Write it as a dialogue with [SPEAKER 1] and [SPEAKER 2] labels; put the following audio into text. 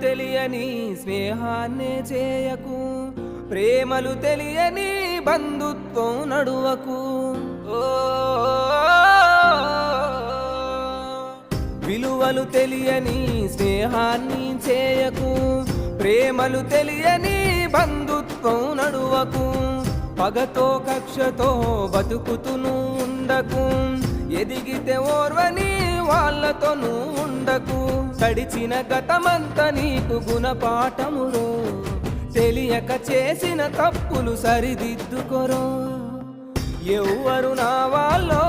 [SPEAKER 1] తెలియని స్నేహాన్నే చేయకు, ప్రేమలు తెలియని బంధుత్వం నడువకు. విలువలు తెలియని స్నేహాన్ని చేయకు, ప్రేమలు తెలియని బంధుత్వం నడువకు. పగతో కక్షతో బతుకుతును ఉండకు, ఎదిగితే ఓర్వని వాళ్ళతోనూ ఉండకు. గడిచిన గతమంత నీకు గుణపాఠమురో, తెలియక చేసిన తప్పులు సరిదిద్దుకొరో. ఎవ్వరు నా వాళ్ళో